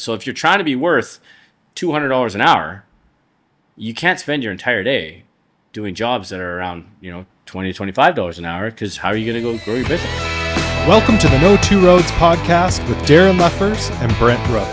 So if you're trying to be worth $200 an hour, you can't spend your entire day doing jobs that are around, $20 to $25 an hour, because how are you going to go grow your business? Welcome to the No Two Roads podcast with Darren Leffers and Brent Rook.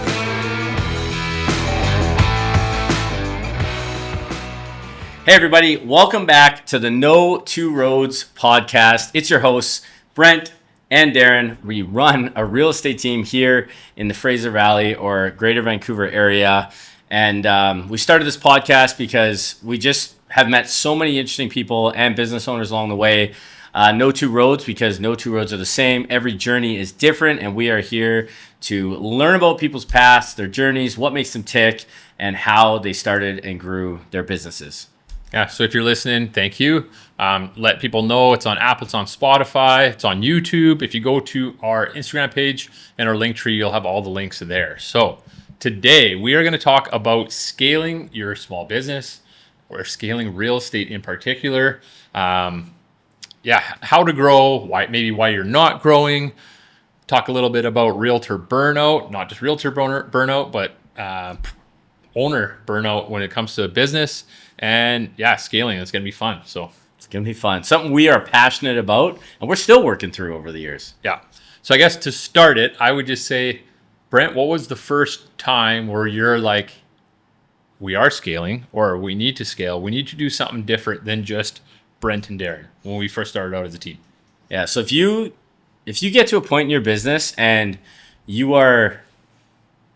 Hey everybody, welcome back to the No Two Roads podcast. It's your hosts, Brent and Darren. We run a real estate team here in the Fraser Valley or Greater Vancouver area. And we started this podcast because we just have met so many interesting people and business owners along the way. No two roads, because no two roads are the same. Every journey is different, and we are here to learn about people's paths, their journeys, what makes them tick, and how they started and grew their businesses. Yeah, so if you're listening, thank you. Let people know it's on Apple, it's on Spotify, it's on YouTube. If you go to our Instagram page and our link tree, you'll have all the links there. So today we are going to talk about scaling your small business, or scaling real estate in particular. How to grow, why you're not growing. Talk a little bit about realtor burnout, not just realtor burnout, but owner burnout when it comes to business. And scaling, it's going to be fun. So it's going to be fun. Something we are passionate about, and we're still working through over the years. Yeah. So I guess to start it, I would just say, Brent, what was the first time where you're like, we are scaling, or we need to scale, we need to do something different than just Brent and Darren when we first started out as a team? Yeah. So if you get to a point in your business and you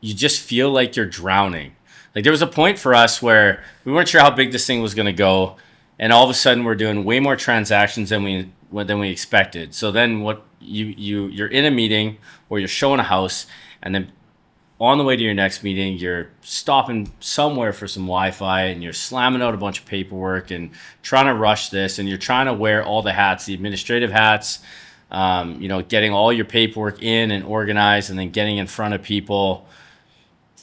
just feel like you're drowning. Like there was a point for us where we weren't sure how big this thing was going to go, and all of a sudden we're doing way more transactions than we expected. So then what you're in a meeting or you're showing a house, and then on the way to your next meeting, you're stopping somewhere for some Wi-Fi, and you're slamming out a bunch of paperwork and trying to rush this, and you're trying to wear all the hats, the administrative hats, getting all your paperwork in and organized, and then getting in front of people.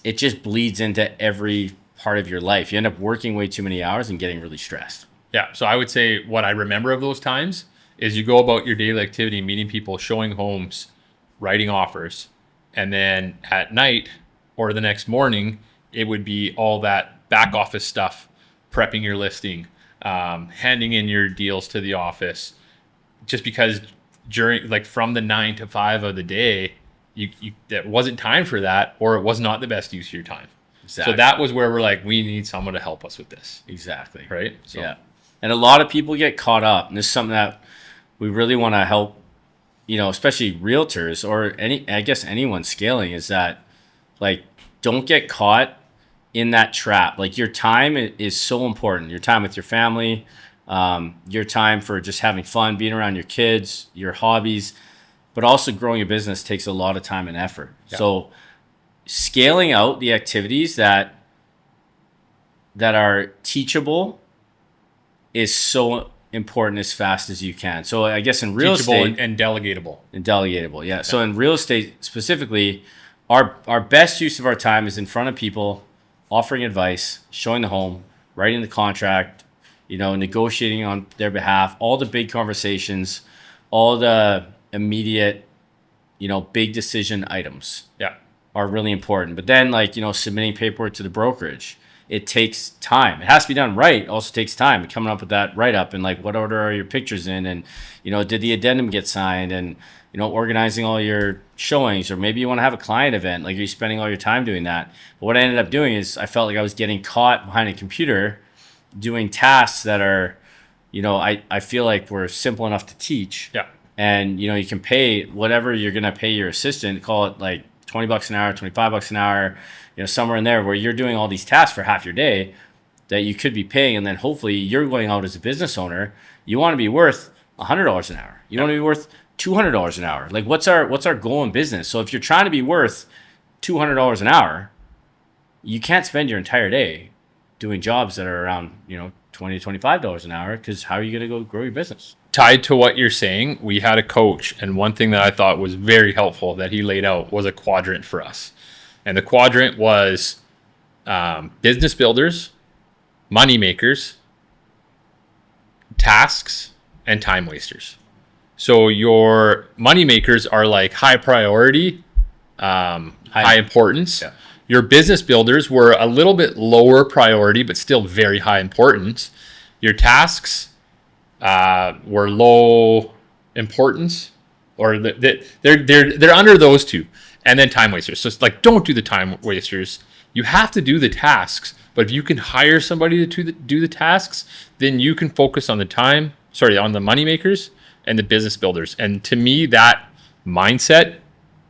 It just bleeds into every part of your life. You end up working way too many hours and getting really stressed. Yeah. So I would say what I remember of those times is you go about your daily activity, meeting people, showing homes, writing offers. And then at night or the next morning, it would be all that back office stuff, prepping your listing, handing in your deals to the office. Just because from the 9 to 5 of the day, that wasn't time for that, or it was not the best use of your time. Exactly. So that was where we're like, we need someone to help us with this. Exactly. Right? So. Yeah. And a lot of people get caught up, and this is something that we really want to help, especially realtors or anyone scaling, is that don't get caught in that trap. Like your time is so important. Your time with your family, your time for just having fun, being around your kids, your hobbies. But also growing a business takes a lot of time and effort. Yeah. So scaling out the activities that are teachable is so important as fast as you can. So I guess in real estate and delegatable. Yeah. So in real estate specifically, our best use of our time is in front of people, offering advice, showing the home, writing the contract, negotiating on their behalf, all the big conversations, all the immediate, big decision items are really important. But then submitting paperwork to the brokerage, it takes time. It has to be done right. It also takes time coming up with that write-up, and what order are your pictures in, and did the addendum get signed, and organizing all your showings, or maybe you want to have a client event, are you spending all your time doing that? But what I ended up doing is I felt like I was getting caught behind a computer doing tasks that are I feel like were simple enough to teach. Yeah. And, you can pay whatever you're going to pay your assistant, call it $20 an hour, $25 an hour, somewhere in there, where you're doing all these tasks for half your day that you could be paying. And then hopefully you're going out as a business owner. You want to be worth $100 an hour. You want to be worth $200 an hour. What's our goal in business? So if you're trying to be worth $200 an hour, you can't spend your entire day doing jobs that are around, $20 to $25 an hour, because how are you going to go grow your business? Tied to what you're saying, we had a coach, and one thing that I thought was very helpful that he laid out was a quadrant for us. And the quadrant was business builders, money makers, tasks, and time wasters. So your money makers are high priority, high importance. Yeah. Your business builders were a little bit lower priority, but still very high importance. Your tasks were low importance, or they're under those two. And then time wasters. So it's like, don't do the time wasters. You have to do the tasks. But if you can hire somebody to do the tasks, then you can focus on on the money makers and the business builders. And to me, that mindset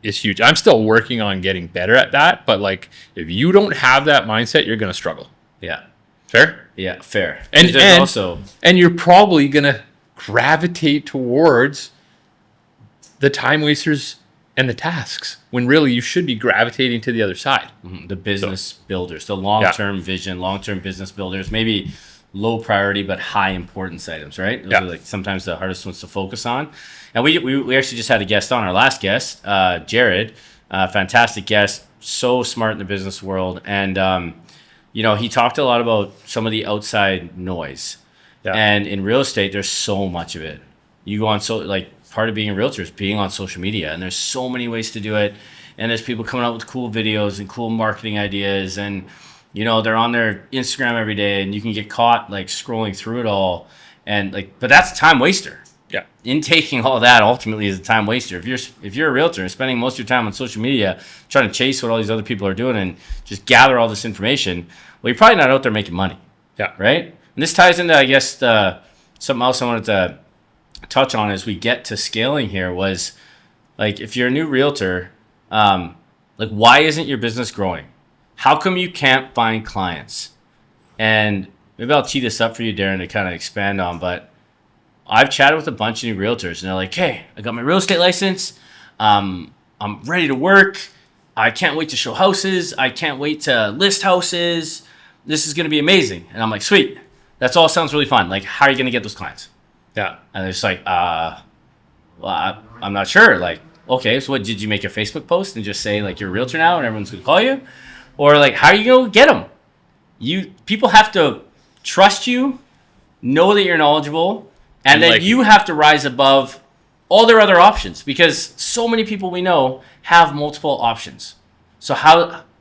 is huge. I'm still working on getting better at that. But like, if you don't have that mindset, you're going to struggle. Yeah. Fair? Yeah, fair. And you're probably going to gravitate towards the time wasters and the tasks, when really you should be gravitating to the other side. The business builders, the long-term vision, long-term business builders, maybe low priority but high importance items, right? Those are like sometimes the hardest ones to focus on. And we actually just had a guest on, our last guest, Jared, fantastic guest, so smart in the business world. And, he talked a lot about some of the outside noise. Yeah. And in real estate, there's so much of it. You go on, part of being a realtor is being on social media, and there's so many ways to do it. And there's people coming out with cool videos and cool marketing ideas, and they're on their Instagram every day, and you can get caught like scrolling through it all, and but that's a time waster. Yeah, intaking all that ultimately is a time waster. If you're a realtor and spending most of your time on social media trying to chase what all these other people are doing and just gather all this information, well, you're probably not out there making money. Yeah, right. And this ties into, I guess, something else I wanted to touch on as we get to scaling here was, like, if you're a new realtor, why isn't your business growing? How come you can't find clients? And maybe I'll tee this up for you, Darren, to kind of expand on, but I've chatted with a bunch of new realtors, and they're like, hey, I got my real estate license. I'm ready to work. I can't wait to show houses. I can't wait to list houses. This is going to be amazing. And I'm like, sweet. That's all sounds really fun. Like, how are you going to get those clients? Yeah. And they're just like, I'm not sure. Like, okay, so what, did you make a Facebook post and just say, like, you're a realtor now and everyone's going to call you? Or, like, how are you going to get them? People have to trust you, know that you're knowledgeable, and then you have to rise above all their other options, because so many people we know have multiple options. So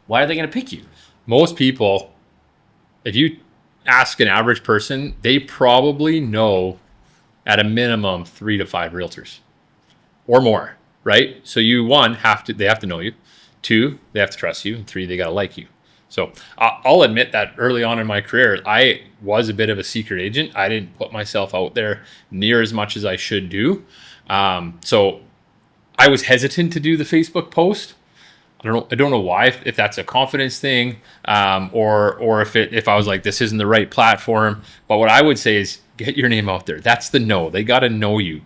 why are they going to pick you? Most people, if you ask an average person, they probably know at a minimum 3 to 5 realtors or more, right? So they have to know you. 2, they have to trust you. And 3, they got to like you. So I'll admit that early on in my career, I was a bit of a secret agent. I didn't put myself out there near as much as I should do. So I was hesitant to do the Facebook post. I don't know why, if that's a confidence thing, or if I was like, this isn't the right platform. But what I would say is, get your name out there. That's the know. They got to know you.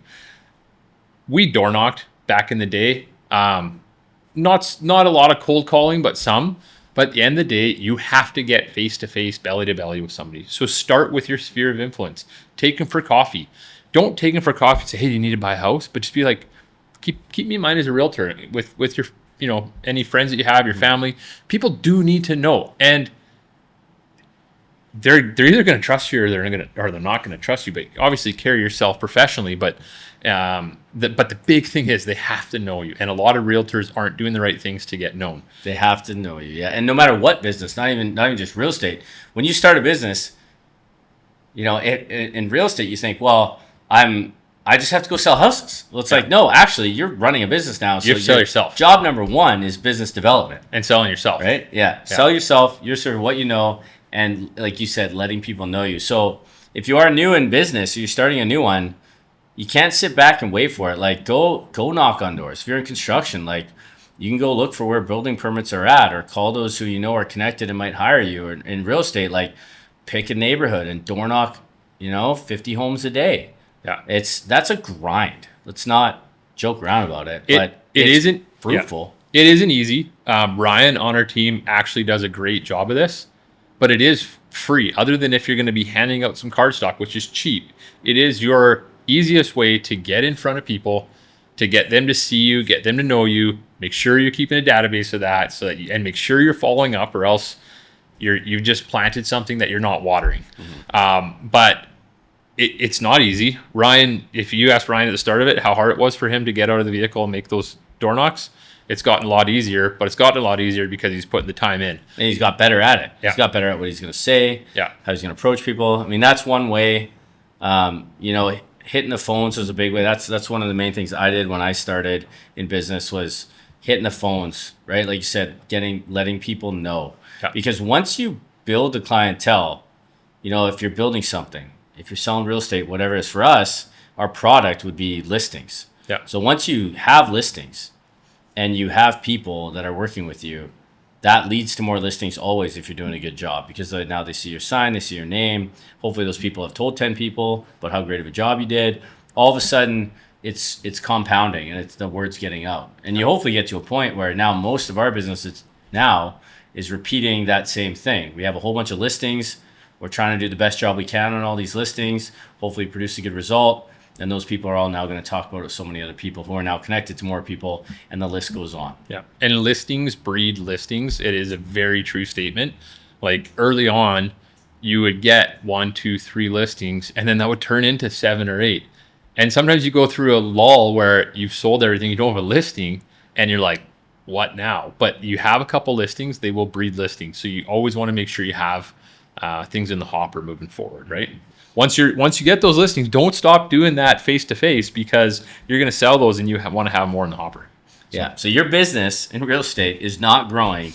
We door knocked back in the day. Not a lot of cold calling, but some. But at the end of the day, you have to get face-to-face, belly-to-belly with somebody. So start with your sphere of influence. Take them for coffee. Don't take them for coffee and say, hey, do you need to buy a house? But just be like, keep me in mind as a realtor with your, any friends that you have, your family. People do need to know. And they're either going to trust you or they're not going to trust you. But obviously carry yourself professionally. But the big thing is they have to know you. And a lot of realtors aren't doing the right things to get known. They have to know you, yeah. And no matter what business, not even just real estate. When you start a business, in real estate, you think, well, I just have to go sell houses. Well, it's like, no, actually, you're running a business now. So you have to sell yourself. Job number 1 is business development. And selling yourself. Right? Yeah. Sell yourself. You're sort of what you know. And like you said, letting people know you. So if you are new in business, or you're starting a new one, you can't sit back and wait for it. Like, go knock on doors. If you're in construction, like, you can go look for where building permits are at, or call those who you know are connected and might hire you. Or in real estate, like, pick a neighborhood and door knock, 50 homes a day. Yeah, that's a grind. Let's not joke around about it. But it isn't fruitful. Yeah. It isn't easy. Ryan on our team actually does a great job of this, but it is free. Other than if you're going to be handing out some cardstock, which is cheap, it is your easiest way to get in front of people, to get them to see you, get them to know you. Make sure you're keeping a database of that, and make sure you're following up, or else you've just planted something that you're not watering. Mm-hmm. But it's not easy. Ryan, if you asked Ryan at the start of it how hard it was for him to get out of the vehicle and make those door knocks, it's gotten a lot easier, but it's gotten a lot easier because he's putting the time in. And he's got better at it. Yeah. He's got better at what he's going to say, Yeah. how he's going to approach people. I mean, that's one way. Hitting the phones was a big way. That's one of the main things I did when I started in business was hitting the phones, right? Like you said, letting people know. Yeah. Because once you build a clientele, if you're building something, if you're selling real estate, whatever it is, for us, our product would be listings. Yeah. So once you have listings and you have people that are working with you, that leads to more listings always if you're doing a good job, because now they see your sign, they see your name. Hopefully those people have told 10 people about how great of a job you did. All of a sudden, it's compounding and the word's getting out. And you hopefully get to a point where now most of our business is repeating that same thing. We have a whole bunch of listings. We're trying to do the best job we can on all these listings, hopefully produce a good result. And those people are all now going to talk about it with so many other people who are now connected to more people, and the list goes on. Yeah. And listings breed listings. It is a very true statement. Like early on, you would get 1, 2, 3 listings, and then that would turn into 7 or 8. And sometimes you go through a lull where you've sold everything, you don't have a listing, and you're like, what now? But you have a couple listings, they will breed listings. So you always want to make sure you have things in the hopper moving forward, right? Once you get those listings, don't stop doing that face to face, because you're going to sell those and you want to have more in the hopper. Yeah. So your business in real estate is not growing,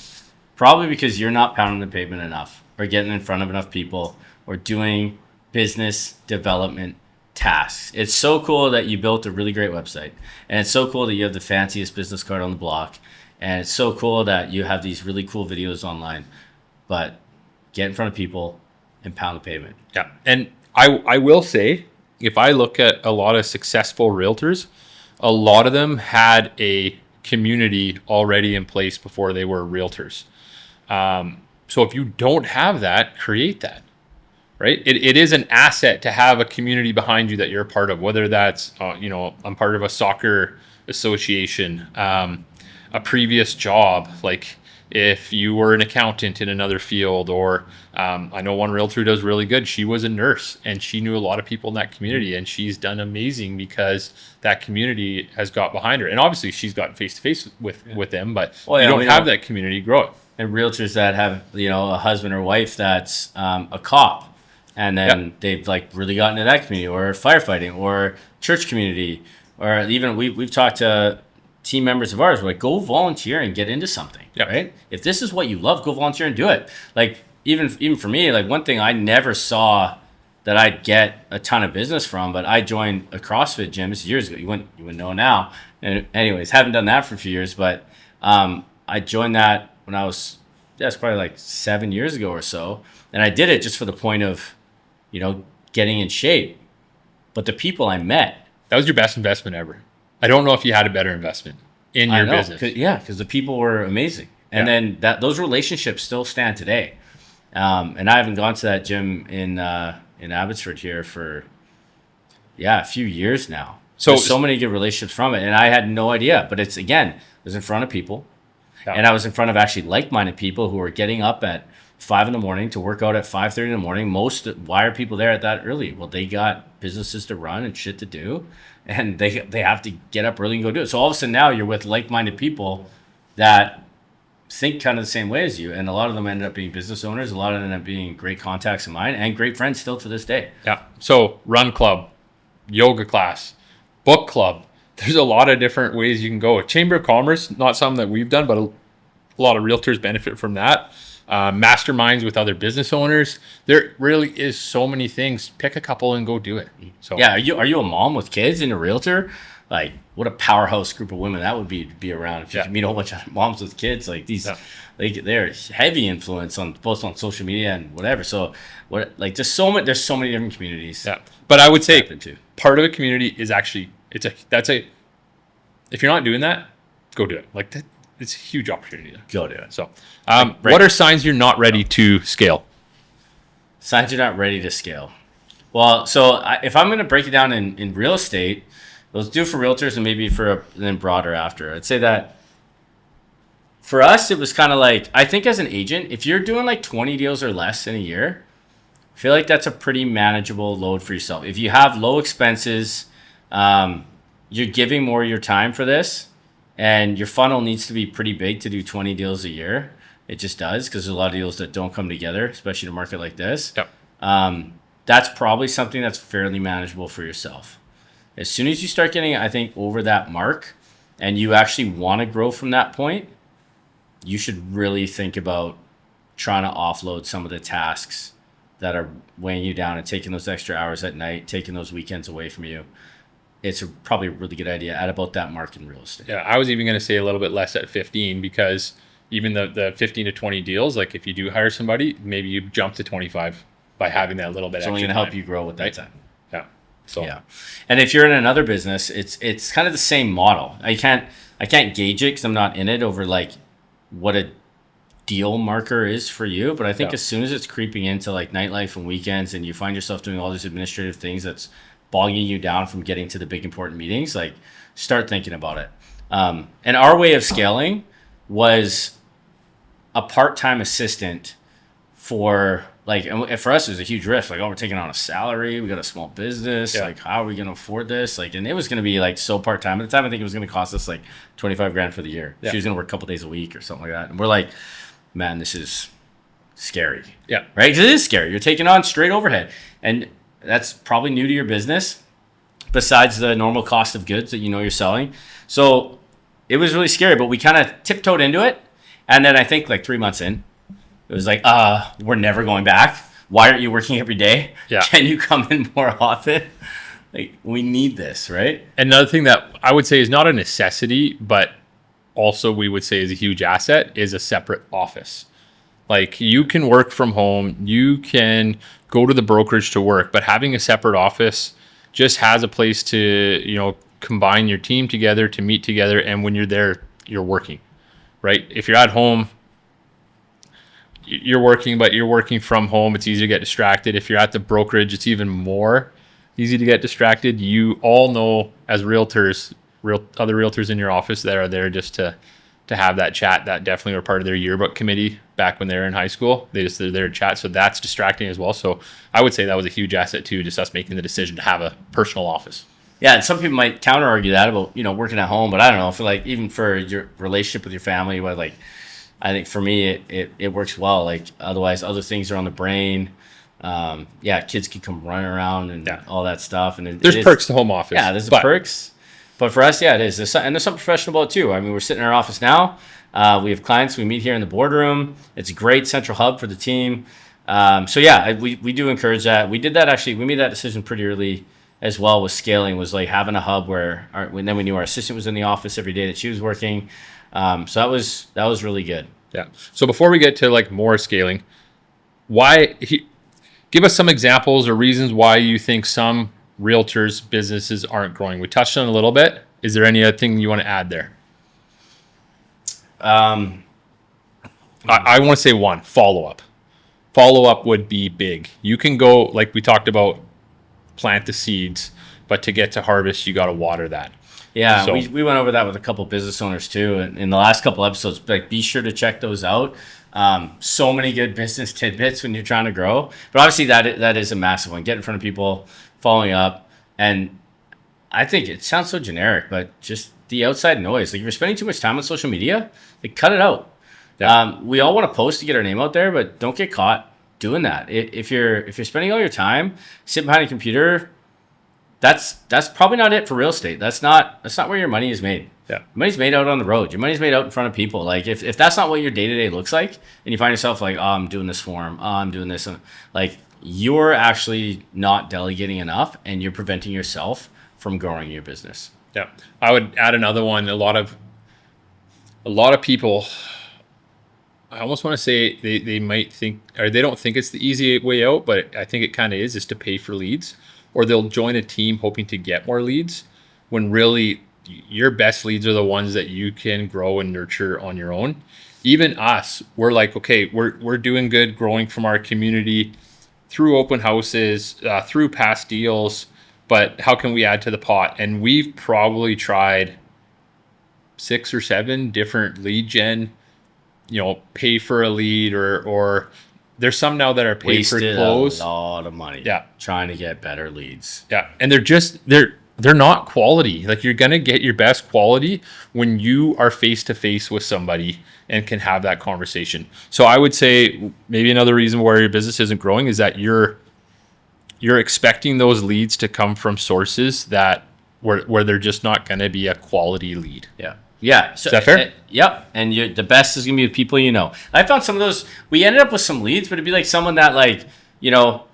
probably because you're not pounding the pavement enough, or getting in front of enough people, or doing business development tasks. It's so cool that you built a really great website, and it's so cool that you have the fanciest business card on the block, and it's so cool that you have these really cool videos online. But get in front of people and pound the pavement. Yeah. And I will say, if I look at a lot of successful realtors, a lot of them had a community already in place before they were realtors. So if you don't have that, create that, right? It is an asset to have a community behind you that you're a part of, whether that's, I'm part of a soccer association, a previous job, like if you were an accountant in another field, or I know one realtor who does really good. She was a nurse and she knew a lot of people in that community, and she's done amazing because that community has got behind her. And obviously she's gotten face to face with them, but you don't have that community, grow it. And realtors that have, a husband or wife that's a cop, and then they've like really gotten into that community, or firefighting, or church community, or even we've talked to team members of ours, like, go volunteer and get into something, right? If this is what you love, go volunteer and do it. Like even for me, like one thing I never saw that I'd get a ton of business from, but I joined a CrossFit gym. This is years ago. You wouldn't know now. And anyways, haven't done that for a few years, but I joined that when I was, it's probably like 7 years ago or so. And I did it just for the point of, getting in shape. But the people I met. That was your best investment ever. I don't know if you had a better investment in your business. Because the people were amazing. And then those relationships still stand today. And I haven't gone to that gym in Abbotsford here for, a few years now. So there's so many good relationships from it. And I had no idea. But it's, again, I was in front of people. Yeah. And I was in front of actually like-minded people who were getting up at 5 a.m. to work out at 5:30 a.m. Why are people there at that early? Well, they got businesses to run and shit to do, and they have to get up early and go do it. So all of a sudden now you're with like-minded people that think kind of the same way as you, and a lot of them ended up being business owners. A lot of them ended up being great contacts of mine and great friends still to this day. Yeah. So run club, yoga class, book club. There's a lot of different ways you can go. Chamber of Commerce, not something that we've done, but a lot of realtors benefit from that. Masterminds with other business owners. There really is so many things. Pick a couple and go do it. So yeah, are you a mom with kids and a realtor? Like, what a powerhouse group of women that would be around. If you could meet a whole bunch of moms with kids, like these, they're heavy influence on both on social media and whatever. So there's so many different communities. Yeah, but I would say part of a community is actually if you're not doing that, go do it. Like that. It's a huge opportunity. Go do it. So, what are signs you're not ready to scale? Signs you're not ready to scale. Well, so if I'm going to break it down in real estate, let's do it for realtors and maybe then broader after. I'd say that for us, it was kind of like, I think as an agent, if you're doing like 20 deals or less in a year, I feel like that's a pretty manageable load for yourself. If you have low expenses, you're giving more of your time for this, and your funnel needs to be pretty big to do 20 deals a year. It just does, because there's a lot of deals that don't come together, especially in a market like this. Yep. That's probably something that's fairly manageable for yourself. As soon as you start getting, I think, over that mark, and you actually want to grow from that point, you should really think about trying to offload some of the tasks that are weighing you down and taking those extra hours at night, taking those weekends away from you. It's probably a really good idea at about that mark in real estate. Yeah, I was even going to say a little bit less at 15, because even the 15 to 20 deals, like if you do hire somebody, maybe you jump to 25 by having that little bit It's extra only going to time, help you grow with that right? time. Yeah. So Yeah, and if you're in another business, it's kind of the same model. I can't gauge it because I'm not in it over like what a deal marker is for you, but I think as soon as it's creeping into like nightlife and weekends, and you find yourself doing all these administrative things that's bogging you down from getting to the big important meetings, like start thinking about it. And our way of scaling was a part-time assistant for like, and for us it was a huge risk. Like, oh, we're taking on a salary, we got a small business, like how are we going to afford this? Like, and it was going to be like so part-time at the time. I think it was going to cost us like 25 grand for the year. She was going to work a couple days a week or something like that, and we're like, man, this is scary. Yeah. Right? 'Cause it is scary. You're taking on straight overhead, and that's probably new to your business besides the normal cost of goods that you're selling. So it was really scary, but we kind of tiptoed into it. And then I think like 3 months in, it was like, we're never going back. Why aren't you working every day? Yeah. Can you come in more often? Like, we need this, right? another thing that I would say is not a necessity, but also we would say is a huge asset, is a separate office. Like, you can work from home, you can go to the brokerage to work, but having a separate office just has a place to, combine your team together, to meet together. And when you're there, you're working, right? If you're at home, you're working, but you're working from home. It's easy to get distracted. If you're at the brokerage, it's even more easy to get distracted. You all know, as realtors, other realtors in your office that are there just to have that chat, that definitely were part of their yearbook committee back when they were in high school. They're there to chat. So that's distracting as well. So I would say that was a huge asset too, just us making the decision to have a personal office. Yeah, and some people might counter argue that about working at home, but I don't know. For like, even for your relationship with your family, what, like, I think for me it works well. Like, otherwise other things are on the brain. Kids can come running around and all that stuff, and there's perks to home office. Yeah, there's perks, but for us, it is. And there's something professional about it too. I mean, we're sitting in our office now. We have clients. We meet here in the boardroom. It's a great central hub for the team. We do encourage that. We did that actually. We made that decision pretty early as well with scaling. Was like having a hub where then we knew our assistant was in the office every day that she was working. So that was really good. Yeah. So before we get to like more scaling, give us some examples or reasons why you think some realtors' businesses aren't growing. We touched on it a little bit. Is there any other thing you want to add there? I want to say one, follow-up. Follow-up would be big. You can go, like we talked about, plant the seeds, but to get to harvest, you got to water that. Yeah, so we went over that with a couple business owners too in the last couple episodes. Like, be sure to check those out. So many good business tidbits when you're trying to grow. But obviously that is a massive one. Get in front of people, following up. And I think it sounds so generic, but just the outside noise. Like, if you're spending too much time on social media, like, cut it out. Yeah. We all want to post to get our name out there, but don't get caught doing that. If you're spending all your time sitting behind a computer, that's probably not it for real estate. That's not where your money is made. Yeah. Money's made out on the road. Your money's made out in front of people. Like, if that's not what your day-to-day looks like, and you find yourself like, oh, I'm doing this for him, oh, I'm doing this, like, you're actually not delegating enough, and you're preventing yourself from growing your business. Yeah. I would add another one. A lot of people, I almost want to say they might think, or they don't think it's the easy way out, but I think it kind of is to pay for leads, or they'll join a team hoping to get more leads, when really your best leads are the ones that you can grow and nurture on your own. Even us, we're like, okay, we're doing good growing from our community through open houses, through past deals, but how can we add to the pot? And we've probably tried 6 or 7 different lead gen, pay for a lead, or there's some now that are paid for close. A lot of money. Yeah. Trying to get better leads. Yeah. And they're not quality. Like, you're going to get your best quality when you are face to face with somebody and can have that conversation. So I would say maybe another reason why your business isn't growing is that you're expecting those leads to come from sources that where they're just not going to be a quality lead. Yeah. So, Is that fair? Yep. And the best is going to be the people you know. I found some of those, we ended up with some leads, but it'd be like someone that, like, you know,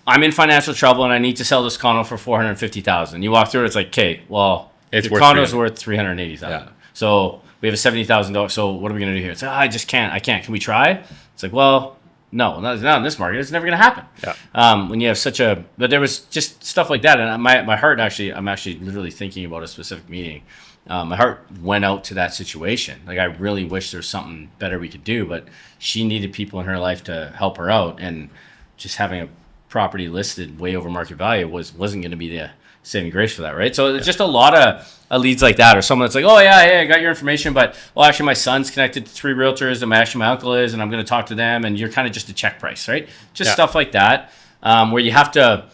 I'm in financial trouble and I need to sell this condo for $450,000. You walk through it, it's like, okay, well, It's your worth condo's 300. worth $380,000. Yeah. So we have a $70,000. So what are we going to do here? It's like, I just can't. I can't. Can we try? It's like, well, no, not in this market. It's never going to happen. Yeah. When you have but there was just stuff like that. And my heart actually, I'm actually literally thinking about a specific meeting. My heart went out to that situation. Like, I really wish there's something better we could do, but she needed people in her life to help her out. And just having a property listed way over market value wasn't going to be the saving grace for that, right? So it's just a lot of leads like that, or someone that's like, oh yeah, hey, I got your information, but well, actually my son's connected to 3 realtors, and my uncle is, and I'm going to talk to them, and you're kind of just a check price, right? Just stuff like that, where you have to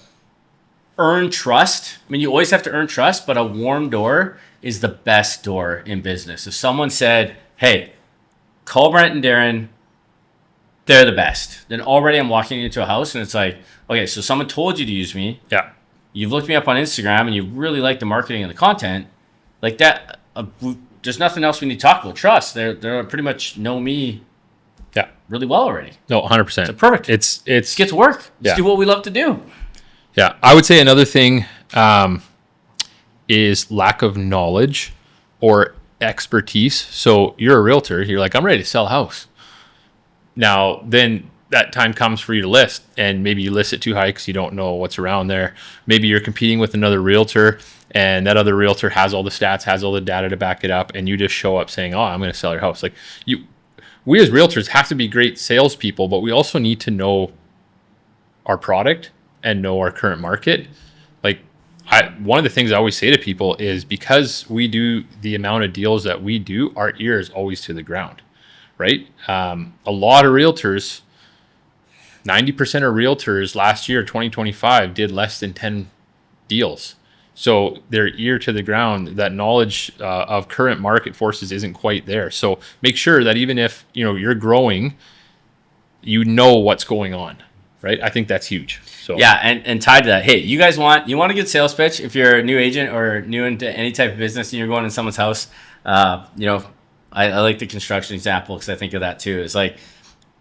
earn trust. I mean, you always have to earn trust, but a warm door is the best door in business. If someone said, hey, call Brent and Darren, they're the best, then already I'm walking into a house and it's like, okay, so someone told you to use me. Yeah. You've looked me up on Instagram and you really like the marketing and the content. Like that, there's nothing else we need to talk about. Trust. They're pretty much know me really well already. No, 100%. So perfect. It's Let's get to work. Let's do what we love to do. Yeah. I would say another thing is lack of knowledge or expertise. So you're a realtor. You're like, I'm ready to sell a house. Now, then that time comes for you to list, and maybe you list it too high because you don't know what's around there. Maybe you're competing with another realtor, and that other realtor has all the stats, has all the data to back it up, and you just show up saying, oh, I'm going to sell your house. Like, we as realtors have to be great salespeople, but we also need to know our product and know our current market. Like, one of the things I always say to people is, because we do the amount of deals that we do, our ear is always to the ground, right? A lot of realtors, 90% of realtors last year, 2025, did less than 10 deals. So their ear to the ground, that knowledge of current market forces isn't quite there. So make sure that even if you're growing, you know what's going on, right? I think that's huge. So yeah, and tied to that, hey, you want a good sales pitch if you're a new agent or new into any type of business and you're going in someone's house. I like the construction example because I think of that too. It's like,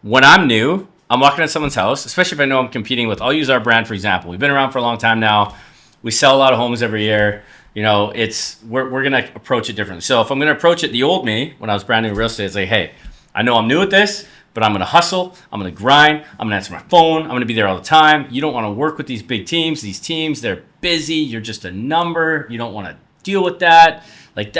when I'm new, I'm walking in someone's house, especially if I know I'm competing with, I'll use our brand for example. We've been around for a long time now. We sell a lot of homes every year. We're gonna approach it differently. So if I'm gonna approach it the old me when I was brand new in real estate, it's like, hey, I know I'm new at this, but I'm gonna hustle, I'm gonna grind, I'm gonna answer my phone, I'm gonna be there all the time. You don't want to work with these big teams. These teams, they're busy. You're just a number. You don't want to deal with that. Like,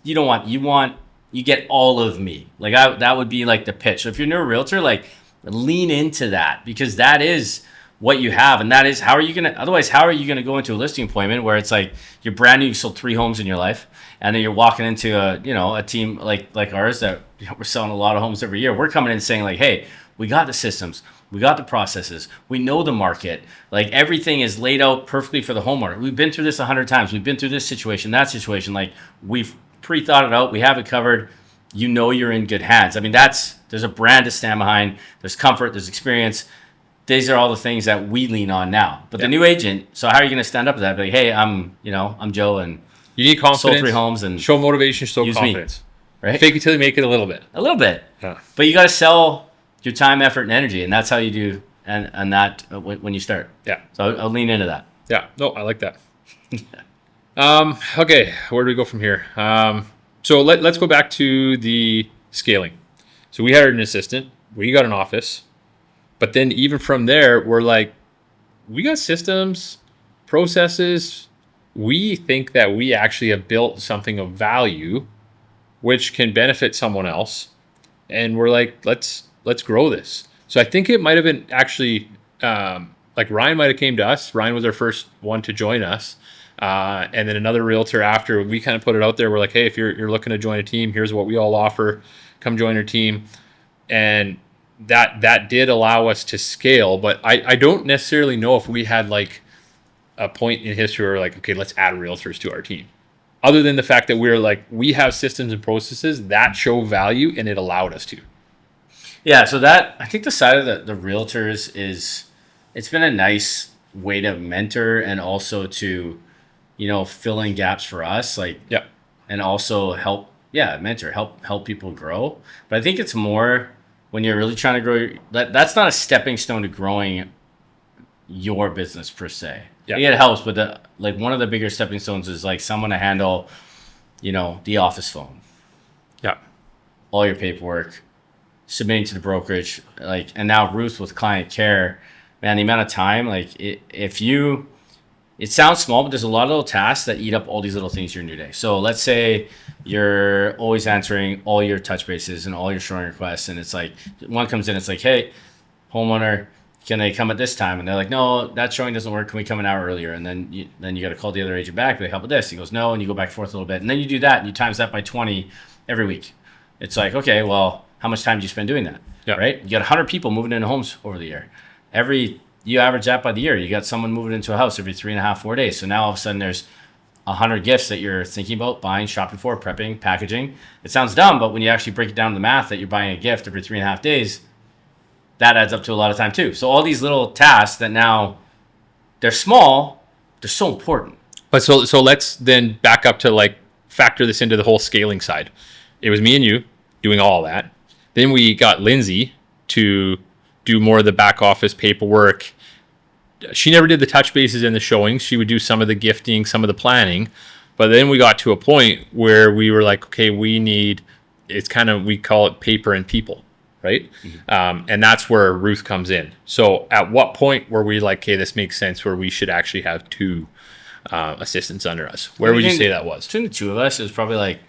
you get all of me. Like, that would be like the pitch. So if you're a new realtor, like, lean into that, because that is what you have, and that is how are you gonna go into a listing appointment where it's like you're brand new, you sold 3 homes in your life, and then you're walking into a team like ours that we're selling a lot of homes every year. We're coming in saying like, hey, we got the systems, we got the processes, we know the market, like everything is laid out perfectly for the homeowner. We've been through this 100 times. We've been through this situation, that situation. Like, we've pre-thought it out. We have it covered. You're in good hands. I mean, there's a brand to stand behind. There's comfort. There's experience. These are all the things that we lean on now. But the new agent, so how are you going to stand up to that? Be like, hey, I'm Joe, and you need confidence. Sold 3 homes, and show motivation, show confidence. Me, right? Fake it till you make it a little bit. A little bit. Yeah. But you got to sell your time, effort, and energy, and that's how you do. And that when you start. Yeah. So I'll lean into that. Yeah. No, I like that. Okay, where do we go from here? So let's go back to the scaling. So we hired an assistant. We got an office. But then even from there, we're like, we got systems, processes. We think that we actually have built something of value, which can benefit someone else. And we're like, let's grow this. So I think it might have been actually, like Ryan might have came to us. Ryan was our first one to join us. And then another realtor after. We kind of put it out there. We're like, hey, if you're looking to join a team, here's what we all offer. Come join our team. And that did allow us to scale. But I don't necessarily know if we had like a point in history where we're like, okay, let's add realtors to our team. Other than the fact that we're like, we have systems and processes that show value, and it allowed us to. Yeah, so that I think the side of the realtors is it's been a nice way to mentor and also to, fill in gaps for us, like Yeah. and also mentor, help people grow. But I think it's more when you're really trying to grow that's not a stepping stone to growing your business per se. Yeah. It helps, but one of the bigger stepping stones is like someone to handle, the office phone, Yeah. all your paperwork, submitting to the brokerage, and now Ruth with client care, man, the amount of time, it sounds small, but there's a lot of little tasks that eat up all these little things during your day. So let's say you're always answering all your touch bases and all your showing requests, and it's like one comes in, it's like, hey, homeowner, can they come at this time? And they're like, no, that showing doesn't work. Can we come an hour earlier? And then you got to call the other agent back. They help with this. He goes, no, and you go back and forth a little bit, and then you do that, and you times that by 20 every week. It's like, okay, well, how much time do you spend doing that? Yeah. Right? You got 100 people moving into homes over the year. You average that by the year. You got someone moving into a house every 3.5, 4 days. So now all of a sudden there's 100 gifts that you're thinking about buying, shopping for, prepping, packaging. It sounds dumb, but when you actually break it down to the math that you're buying a gift every 3.5 days, that adds up to a lot of time too. So all these little tasks that now they're small, they're so important. But so let's then back up to factor this into the whole scaling side. It was me and you doing all that. Then we got Lindsay to do more of the back office paperwork. She never did the touch bases in the showings. She would do some of the gifting, some of the planning. But then we got to a point where we were like, okay, we call it paper and people, right? Mm-hmm. And that's where Ruth comes in. So at what point were we like, okay, this makes sense where we should actually have two assistants under us? Where would you say that was? Between the two of us, it was probably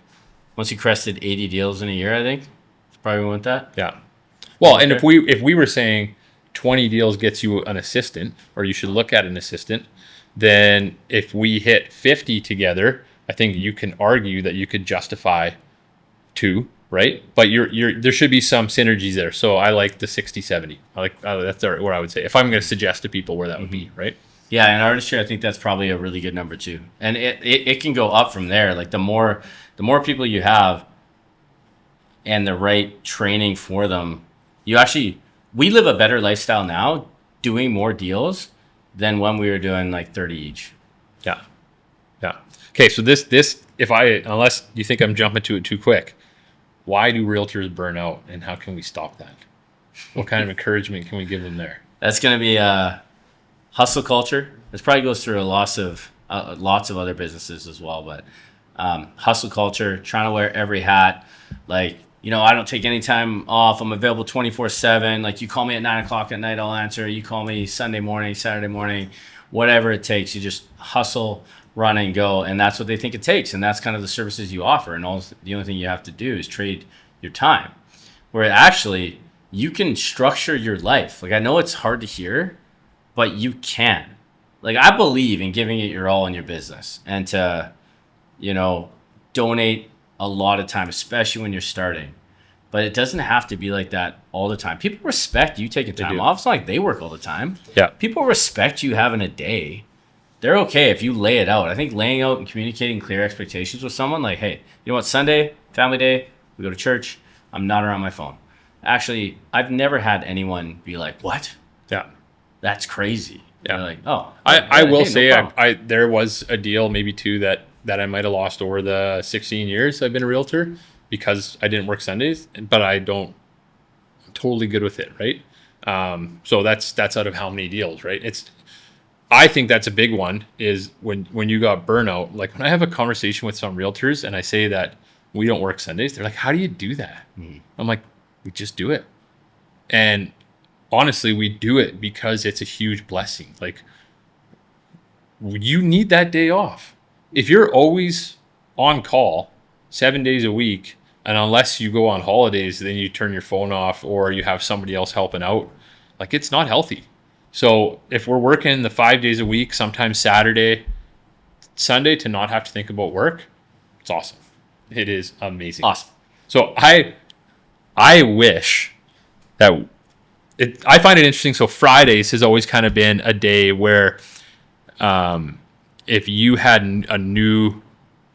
once you crested 80 deals in a year, I think. It's probably went that. Yeah. Well, and if we were saying 20 deals gets you an assistant, or you should look at an assistant, then if we hit 50 together, I think you can argue that you could justify two, right? But there should be some synergies there. So I like the 60-70. That's where I would say, if I'm going to suggest to people where that would be, right? Yeah, in our industry, I think that's probably a really good number too. And it can go up from there. Like the more people you have and the right training for them, we live a better lifestyle now doing more deals than when we were doing 30 each. Yeah. Yeah. Okay. So this, unless you think I'm jumping to it too quick, why do realtors burn out and how can we stop that? What kind of encouragement can we give them there? That's going to be hustle culture. This probably goes through lots of other businesses as well, but hustle culture, trying to wear every hat. I don't take any time off. I'm available 24/7. You call me at 9:00 at night, I'll answer. You call me Sunday morning, Saturday morning, whatever it takes. You just hustle, run, and go. And that's what they think it takes. And that's kind of the services you offer. And the only thing you have to do is trade your time. Where actually, you can structure your life. I know it's hard to hear, but you can. I believe in giving it your all in your business and to, donate a lot of time, especially when you're starting. But it doesn't have to be like that all the time. People respect you taking time off. It's not like they work all the time. Yeah. People respect you having a day. They're okay if you lay it out. I think laying out and communicating clear expectations with someone, hey, you know what, Sunday, family day, we go to church, I'm not around my phone. Actually, I've never had anyone be like, what? Yeah. That's crazy. Yeah. They're like, oh. I will say no there was a deal, maybe two, that I might have lost over the 16 years I've been a realtor because I didn't work Sundays, but I'm totally good with it, right? So that's out of how many deals, right? I think that's a big one is when you got burnout. When I have a conversation with some realtors and I say that we don't work Sundays, they're like, how do you do that? Mm-hmm. I'm like, we just do it. And honestly, we do it because it's a huge blessing. You need that day off. If you're always on call 7 days a week, and unless you go on holidays, then you turn your phone off or you have somebody else helping out, it's not healthy. So if we're working the 5 days a week, sometimes Saturday, Sunday, to not have to think about work, it's awesome. It is amazing. Awesome. So I wish that I find it interesting. So Fridays has always kind of been a day where if you had a new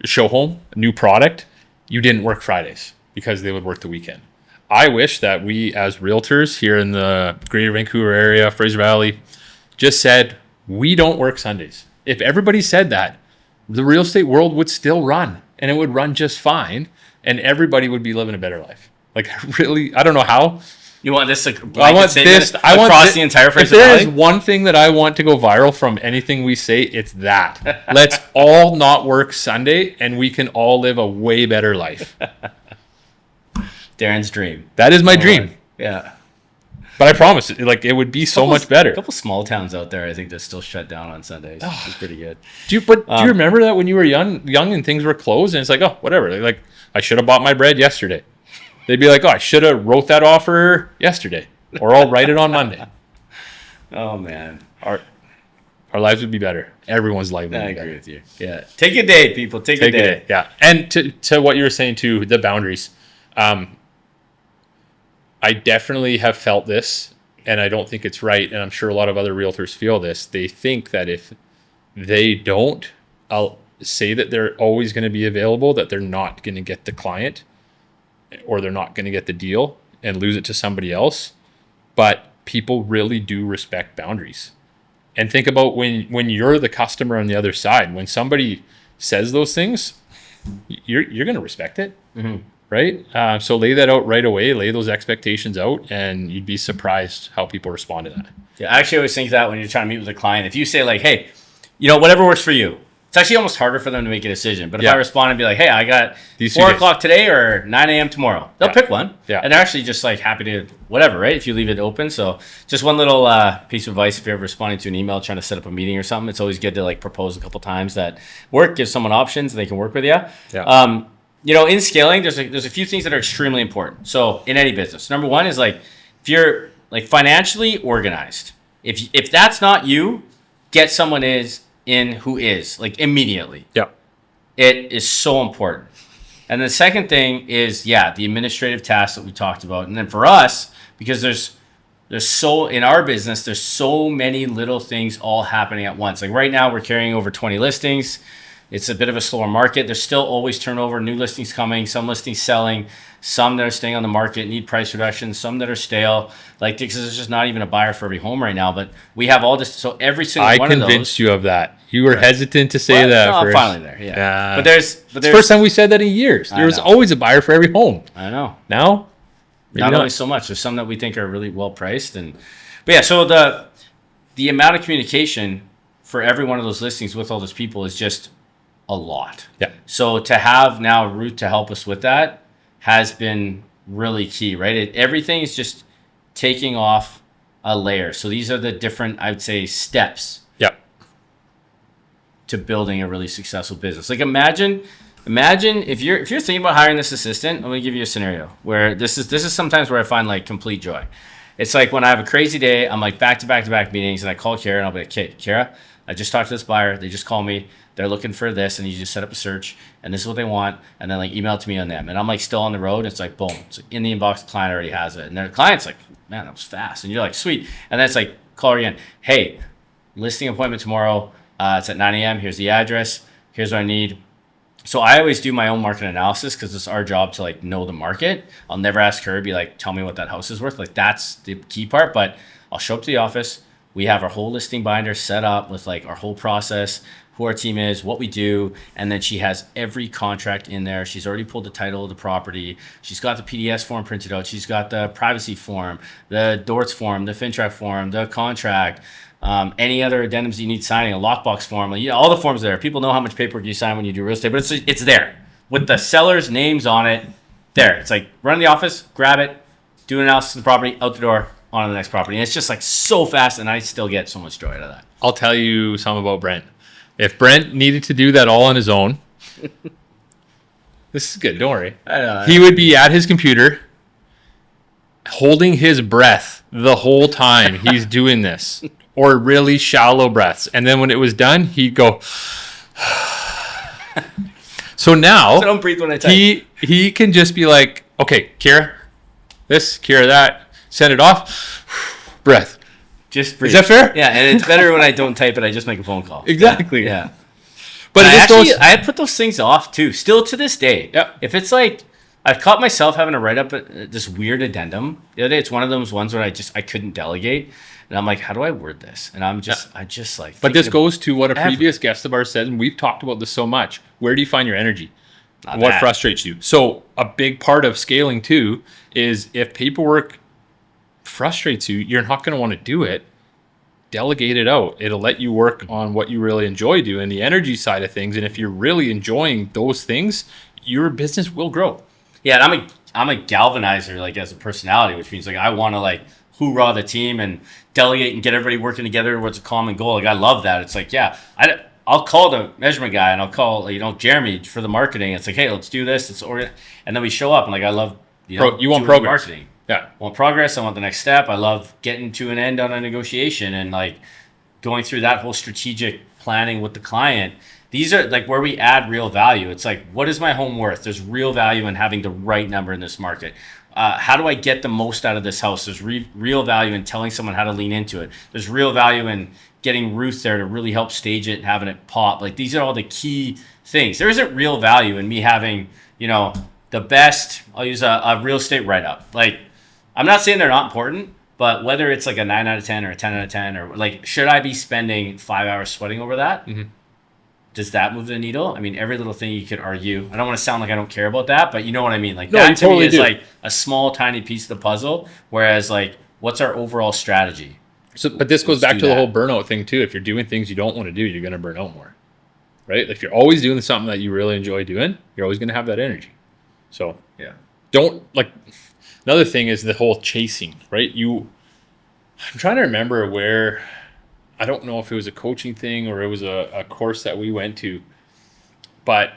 show home, a new product, you didn't work Fridays because they would work the weekend. I wish that we as realtors here in the Greater Vancouver area, Fraser Valley, just said we don't work Sundays. If everybody said that, the real estate world would still run, and it would run just fine, and everybody would be living a better life. Like, really, I don't know how. You want this? I want this. I want across the entire Fraser If there Valley? is one thing that I want to go viral from anything we say, it's that. Let's all not work Sunday, and we can all live a way better life. Darren's dream. That is my dream. Yeah. But I promise, it would be so much better. A couple small towns out there, I think, that still shut down on Sundays. It's pretty good. Do you remember that when you were young and things were closed, and it's like, oh, whatever. Like, I should have bought my bread yesterday. They'd be like, oh, I should have wrote that offer yesterday, or I'll write it on Monday. Oh man, our lives would be better. Everyone's life would be better. I agree with you. Yeah, take a day, people. Take a day. Yeah, and to what you were saying too, the boundaries. I definitely have felt this, and I don't think it's right, and I'm sure a lot of other realtors feel this. They think that if they don't, I'll say that they're always going to be available, that they're not going to get the client, or they're not going to get the deal and lose it to somebody else. But people really do respect boundaries. And think about when you're the customer on the other side, when somebody says those things, you're going to respect it. Mm-hmm. Right? So lay that out right away, lay those expectations out, and you'd be surprised how people respond to that. Yeah, I actually always think that when you're trying to meet with a client, if you say like, hey, whatever works for you, it's actually almost harder for them to make a decision. But if I respond and be like, hey, I got 4 o'clock today or 9 a.m. tomorrow, they'll pick one. Yeah. And they're actually just like happy to whatever, right? If you leave it open. So just one little piece of advice, if you're ever responding to an email, trying to set up a meeting or something, it's always good to like propose a couple times that work, give someone options, and they can work with you. Yeah. In scaling, there's a few things that are extremely important. So in any business, number one is like if you're like financially organized. If that's not you, get someone who is like immediately. Yeah, it is so important. And the second thing is the administrative tasks that we talked about. And then for us, because there's so in our business, there's so many little things all happening at once. Like right now, we're carrying over 20 listings. It's a bit of a slower market. There's still always turnover, new listings coming, some listings selling, some that are staying on the market, need price reductions, some that are stale. Like, because there's just not even a buyer for every home right now. But we have all this. So every single one of those. I convinced you of that. You were hesitant to say that. No, first. I'm finally there. Yeah. But there's it's the first time we said that in years. There was always a buyer for every home. I know. Now, not only so much. There's some that we think are really well priced, so the amount of communication for every one of those listings with all those people is just a lot. Yeah. So to have now Rook to help us with that has been really key, right? Everything is just taking off a layer. So these are the different, I would say, steps. Yep. To building a really successful business. Like imagine if you're thinking about hiring this assistant. Let me give you a scenario where this is sometimes where I find like complete joy. It's like when I have a crazy day, I'm like back to back meetings, and I call Kara and I'll be like, okay, Kara, I just talked to this buyer. They just called me. They're looking for this, and you just set up a search, and this is what they want, and then like email it to me on them. And I'm like still on the road. And it's like boom, it's in the inbox. The client already has it, and their client's like, man, that was fast. And you're like, sweet. And then it's like, call her again. Hey, listing appointment tomorrow. It's at 9 a.m. Here's the address. Here's what I need. So I always do my own market analysis because it's our job to like know the market. I'll never ask her, be like, tell me what that house is worth. Like that's the key part. But I'll show up to the office. We have our whole listing binder set up with like our whole process, who our team is, what we do, and then she has every contract in there. She's already pulled the title of the property. She's got the PDS form printed out. She's got the privacy form, the DORTS form, the FinTrack form, the contract, any other addendums you need signing, a lockbox form. Like, all the forms are there. People know how much paperwork you sign when you do real estate, but it's there with the seller's names on it. There, it's like run in the office, grab it, do an analysis of the property, out the door, on to the next property. And it's just like so fast, and I still get so much joy out of that. I'll tell you something about Brent. If Brent needed to do that all on his own, this is good, don't worry. I know. He would be at his computer holding his breath the whole time he's doing this, or really shallow breaths. And then when it was done, he'd go. So now I don't breathe when I type. He can just be like, okay, Kira, this, Kira, that, send it off, breath. Just brief. Is that fair? Yeah, and it's better when I don't type it. I just make a phone call. Exactly. Yeah. But I had put those things off too. Still to this day. Yep. If it's like I've caught myself having to write up this weird addendum the other day. It's one of those ones where I couldn't delegate, and I'm like, how do I word this? And I just like. But this goes to what a previous guest of ours said, and we've talked about this so much. Where do you find your energy? What frustrates you? So a big part of scaling too is if paperwork frustrates you, you're not going to want to do it. Delegate it out. It'll let you work on what you really enjoy doing, the energy side of things. And if you're really enjoying those things, your business will grow. Yeah, and I'm a galvanizer, like, as a personality, which means like I want to like hoorah the team and delegate and get everybody working together towards a common goal. Like, I love that. It's like, yeah, I'll call the measurement guy and I'll call, Jeremy for the marketing. It's like, hey, let's do this. And then we show up and like I love you want doing progress. marketing. Yeah. I want progress. I want the next step. I love getting to an end on a negotiation and like going through that whole strategic planning with the client. These are like where we add real value. It's like, what is my home worth? There's real value in having the right number in this market. How do I get the most out of this house? There's real value in telling someone how to lean into it. There's real value in getting Ruth there to really help stage it and having it pop. Like, these are all the key things. There isn't real value in me having, the best, I'll use a real estate write-up. Like, I'm not saying they're not important, but whether it's like a 9 out of 10 or a 10 out of 10, or like, should I be spending 5 hours sweating over that? Mm-hmm. Does that move the needle? I mean, every little thing you could argue. I don't want to sound like I don't care about that, but you know what I mean? Like, that to me is like a small, tiny piece of the puzzle. Whereas, like, what's our overall strategy? So, but this goes back to the whole burnout thing too. If you're doing things you don't want to do, you're going to burn out more, right? If you're always doing something that you really enjoy doing, you're always going to have that energy. So yeah, don't like. Another thing is the whole chasing, right? I'm trying to remember where. I don't know if it was a coaching thing or it was a course that we went to, but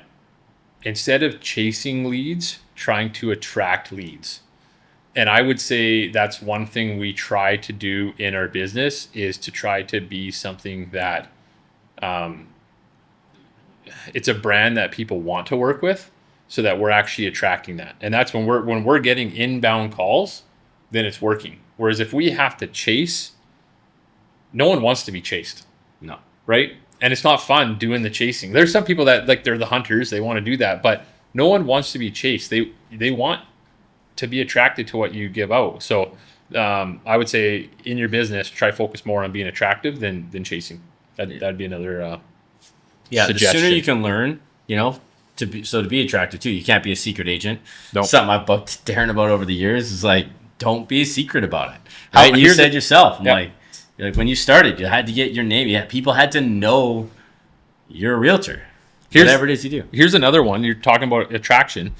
instead of chasing leads, trying to attract leads. And I would say that's one thing we try to do in our business, is to try to be something that it's a brand that people want to work with, so that we're actually attracting that. And that's when we're getting inbound calls, then it's working. Whereas if we have to chase, no one wants to be chased. No. Right? And it's not fun doing the chasing. There's some people that, like, they're the hunters, they want to do that, but no one wants to be chased. They want to be attracted to what you give out. So I would say in your business, try focus more on being attractive than chasing. That'd be another suggestion. The sooner you can learn, to be attractive too. You can't be a secret agent. Nope. Something I've booked Darren about over the years is like, don't be a secret about it. Right? You said yourself, like when you started, you had to get your name. People had to know you're a realtor. Whatever it is you do. Here's another one. You're talking about attraction.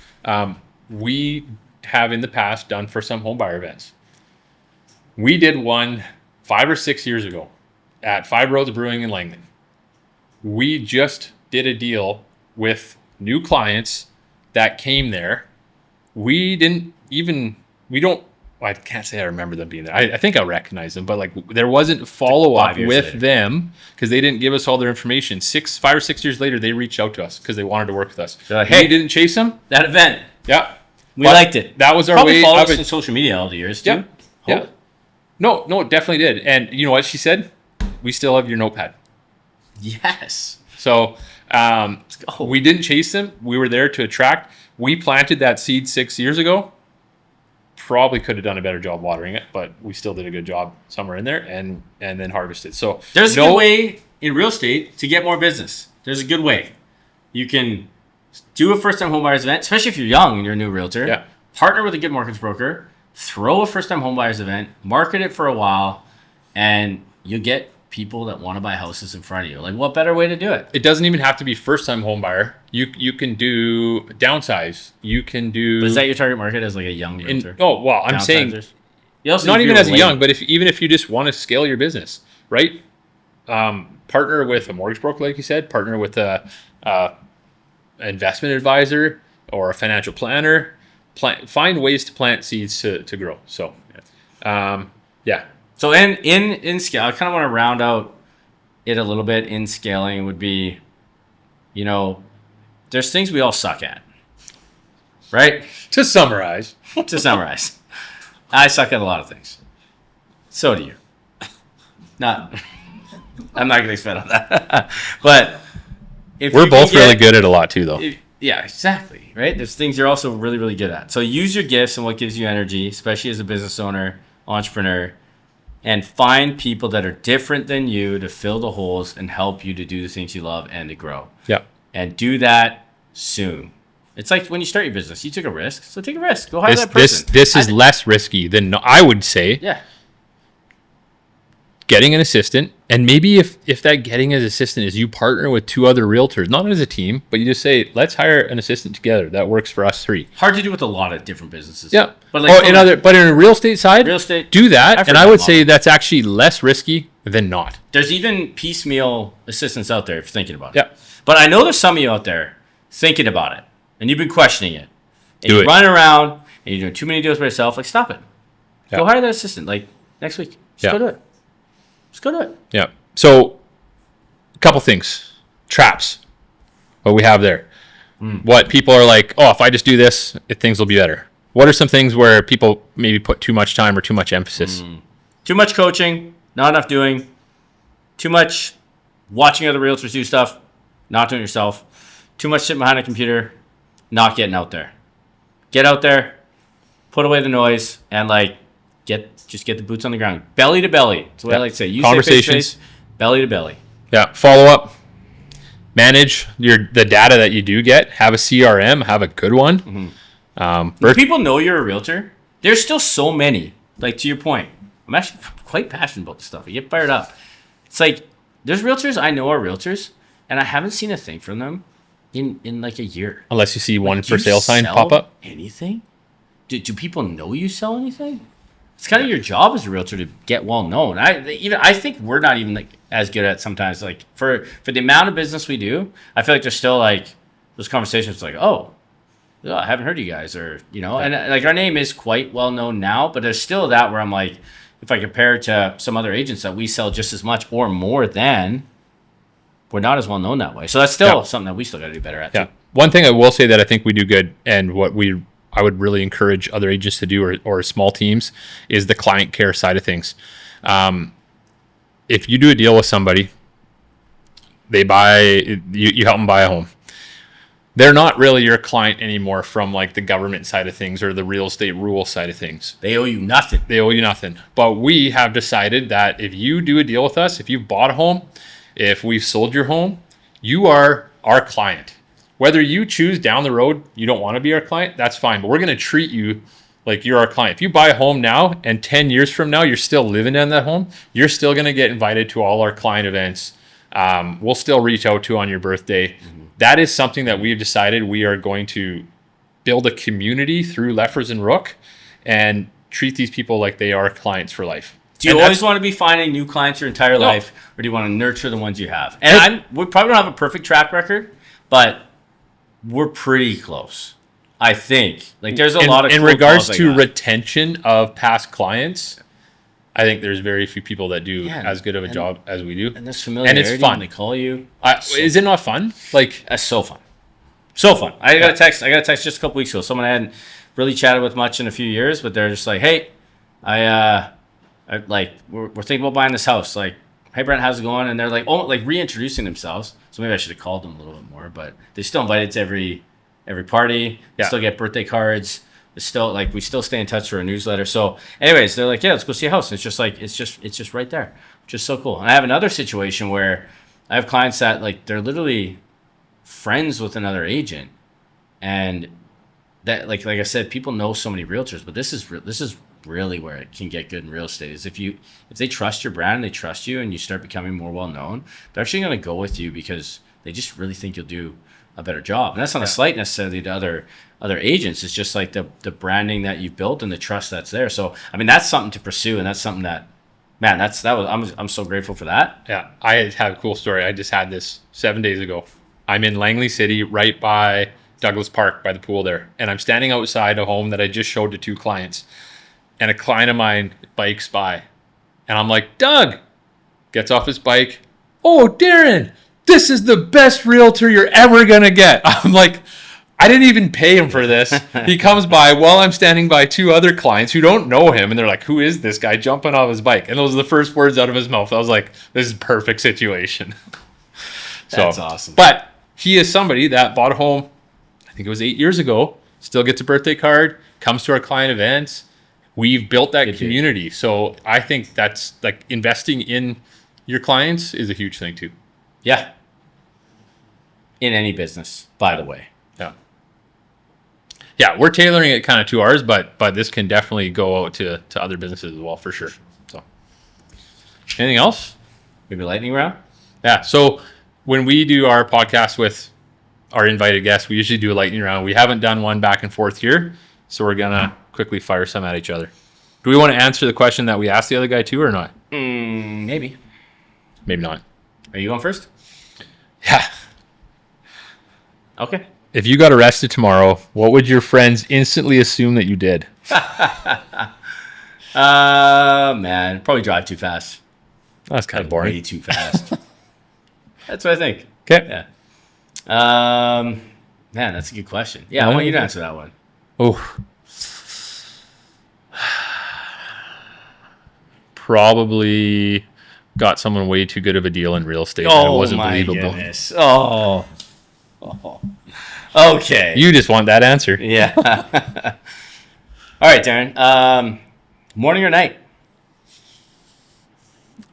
We have in the past done first-time home buyer events. We did one 5 or 6 years ago at 5 Roads Brewing in Langland. We just did a deal with new clients that came there. I can't say I remember them being there. I think I recognize them, but like, there wasn't follow-up with them because they didn't give us all their information. 5 or 6 years later, they reached out to us because they wanted to work with us. Like, hey, we didn't chase them. That event. Yeah. We liked it. That was our Probably way. Followed us on social media all the years too. Yeah. No, it definitely did. And you know what she said? We still have your notepad. Yes. So we didn't chase them. We were there to attract. We planted that seed 6 years ago. Probably could have done a better job watering it, but we still did a good job somewhere in there and then harvested. So there's a good way in real estate to get more business. There's a good way. You can do a first-time homebuyers event, especially if you're young and you're a new realtor. Yeah. Partner with a good mortgage broker, throw a first-time homebuyers event, market it for a while, and you get people that want to buy houses in front of you. Like, what better way to do it? It doesn't even have to be first-time home buyer. You can do downsize. You can do. But is that your target market as like a young realtor? I'm saying not even as a young, but even if you just want to scale your business, right? Partner with a mortgage broker, like you said. Partner with a investment advisor or a financial planner. Find ways to plant seeds to grow. So, yeah. So in scale, I kind of want to round out it a little bit. In scaling would be, there's things we all suck at, right? To summarize, I suck at a lot of things. So do you. not. I'm not going to expand on that. But if We're you both can really good at a lot too, though. Yeah, exactly. Right. There's things you're also really, really good at. So use your gifts and what gives you energy, especially as a business owner, entrepreneur, and find people that are different than you to fill the holes and help you to do the things you love and to grow. Yeah. And do that soon. It's like when you start your business, you took a risk, so take a risk. Go hire that person. This is less risky than I would say. Yeah. Getting an assistant, and maybe if that getting an assistant is you partner with 2 other realtors, not as a team, but you just say, let's hire an assistant together that works for us 3. Hard to do with a lot of different businesses. Yeah, but like in a real estate side, do that, and I would say that's actually less risky than not. There's even piecemeal assistants out there if you're thinking about it. Yeah, but I know there's some of you out there thinking about it, and you've been questioning it, and you're running around, and you're doing too many deals by yourself. Like, stop it. Yeah. Go hire that assistant. Like next week, go do it. Just go do it. Yeah. So, a couple things. Traps. What we have there. What people are like, oh, if I just do this, things will be better. What are some things where people maybe put too much time or too much emphasis? Too much coaching, not enough doing. Too much watching other realtors do stuff, not doing it yourself. Too much sitting behind a computer, not getting out there. Get out there, put away the noise, and just get the boots on the ground. Belly to belly. That's what I like to say. You Conversations. say face to face, belly to belly. Yeah. Follow up. Manage the data that you do get. Have a CRM. Have a good one. If people know you're a realtor, there's still so many. Like, to your point, I'm actually quite passionate about this stuff. I get fired up. It's like, there's realtors I know are realtors, and I haven't seen a thing from them in like a year. Unless you see one Do for you sale sign sell pop up. anything? Do people know you sell anything? It's kind of your job as a realtor to get well known. I think we're not even like as good at sometimes, like for the amount of business we do. I feel like there's still like those conversations like, oh, I haven't heard you guys, or and like our name is quite well known now, but there's still that where I'm like, if I compare it to some other agents that we sell just as much or more than, we're not as well known that way. So that's still something that we still got to do better at. Yeah. Too. One thing I will say that I think we do good, and what I would really encourage other agents to do, or small teams, is the client care side of things. If you do a deal with somebody, you help them buy a home. They're not really your client anymore from like the government side of things or the real estate rule side of things. They owe you nothing. But we have decided that if you do a deal with us, if you've bought a home, if we've sold your home, you are our client. Whether you choose down the road, you don't want to be our client, that's fine. But we're going to treat you like you're our client. If you buy a home now and 10 years from now, you're still living in that home, you're still going to get invited to all our client events. We'll still reach out to you on your birthday. That is something that we've decided we are going to build a community through Leffers and Rook and treat these people like they are clients for life. Do you always want to be finding new clients your entire life, or do you want to nurture the ones you have? And we probably don't have a perfect track record, but we're pretty close. I think. Like, there's a lot of in regards to retention of past clients. I think there's very few people that do as good of a job as we do. And there's familiarity. And it's fun. They call you. Is it not fun? Like, that's so fun. So fun. I got a text just a couple weeks ago. Someone I hadn't really chatted with much in a few years, but they're just like, hey, we're thinking about buying this house. Like, hey, Brent, how's it going? And they're like, reintroducing themselves. So maybe I should have called them a little bit more, but they're still invited to every party. They still get birthday cards. It's still we still stay in touch through a newsletter. So anyways, they're like, yeah, let's go see a house. And it's just right there, which is so cool. And I have another situation where I have clients that they're literally friends with another agent, and that like I said, people know so many realtors, but this is really where it can get good in real estate is if they trust your brand and they trust you and you start becoming more well known, they're actually going to go with you because they just really think you'll do a better job. And that's not a slight necessarily to other agents. It's just like the branding that you've built and the trust that's there. So I mean, that's something to pursue, and that's something that, man, I'm so grateful for that. Yeah, I have a cool story. I just had this 7 days ago. I'm in Langley City, right by Douglas Park, by the pool there, and I'm standing outside a home that I just showed to 2 clients, and a client of mine bikes by, and I'm like, Doug, gets off his bike. Oh, Darren, this is the best realtor you're ever gonna get. I'm like, I didn't even pay him for this. He comes by while I'm standing by two other clients who don't know him, and they're like, "Who is this guy jumping off his bike?" And those are the first words out of his mouth. I was like, "This is perfect situation." That's awesome. But he is somebody that bought a home, I think it was 8 years ago, still gets a birthday card, comes to our client events. We've built that community. So I think that's like investing in your clients is a huge thing too. Yeah. In any business, by the way. Yeah. Yeah, we're tailoring it kind of to ours, but this can definitely go out to other businesses as well, for sure. So anything else? Maybe lightning round? Yeah. So when we do our podcast with our invited guests, we usually do a lightning round. We haven't done one back and forth here, so we're going to quickly fire some at each other. Do we want to answer the question that we asked the other guy too or not? Maybe. Maybe not. Are you going first? Yeah. Okay. If you got arrested tomorrow, what would your friends instantly assume that you did? Man, probably drive too fast. That's kind of boring. Way too fast. That's what I think. Okay. Yeah. Man, that's a good question. Yeah, I want you to answer that one. Oh. Probably got someone way too good of a deal in real estate. And it wasn't believable. Goodness. Oh. Okay. You just want that answer. Yeah. All right, Darren. Morning or night?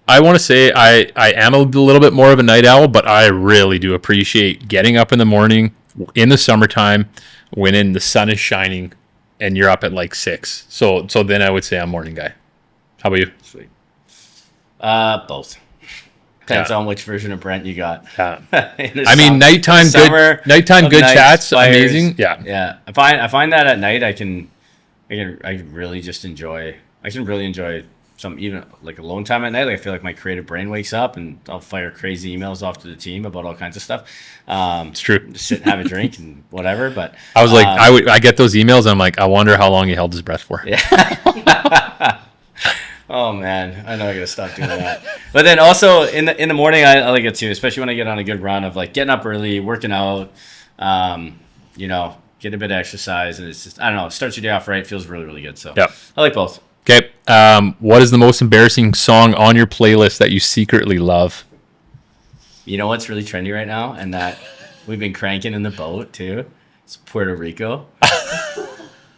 I want to say I am a little bit more of a night owl, but I really do appreciate getting up in the morning in the summertime when the sun is shining and you're up at like 6. So then I would say I'm a morning guy. How about you? Sweet. Both. Depends on which version of Brent you got. Yeah. I mean, nighttime good chats, amazing. Yeah. Yeah. I find that at night I can really just enjoy. I can really enjoy some, even like alone time at night. Like I feel like my creative brain wakes up and I'll fire crazy emails off to the team about all kinds of stuff. It's true. Just sit and have a drink and whatever. But I was like, I get those emails and I'm like, I wonder how long he held his breath for. Yeah. Oh man, I know I gotta stop doing that. But then also in the morning, I like it too, especially when I get on a good run of like getting up early, working out, getting a bit of exercise, and it's just, I don't know, it starts your day off right, feels really, really good. So yep. I like both. Okay. What is the most embarrassing song on your playlist that you secretly love? You know what's really trendy right now, and that we've been cranking in the boat too? It's Puerto Rico.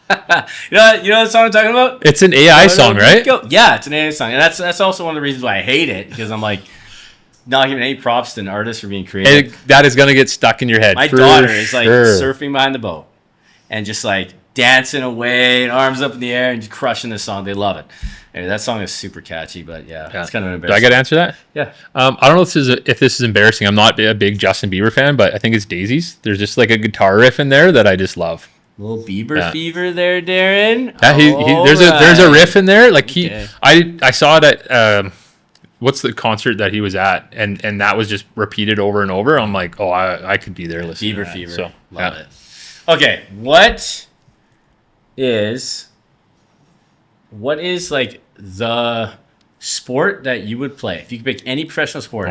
You know what song I'm talking about? It's an AI song, right? Yeah, it's an AI song. And that's also one of the reasons why I hate it, because I'm like, not giving any props to an artist for being creative. And that is going to get stuck in your head. My daughter is like surfing behind the boat and just like dancing away and arms up in the air and just crushing this song. They love it. Anyway, that song is super catchy, but yeah. It's kind of embarrassing. Do I got to answer that? Yeah. I don't know if this is embarrassing. I'm not a big Justin Bieber fan, but I think it's Daisies. There's just like a guitar riff in there that I just love. Little Bieber fever there, Darren. Yeah, there's a riff in there. Like I saw that. What's the concert that he was at, and that was just repeated over and over. I'm like, oh, I could be there listening. Bieber to fever. So Love it. Okay, what is like the sport that you would play if you could pick any professional sport?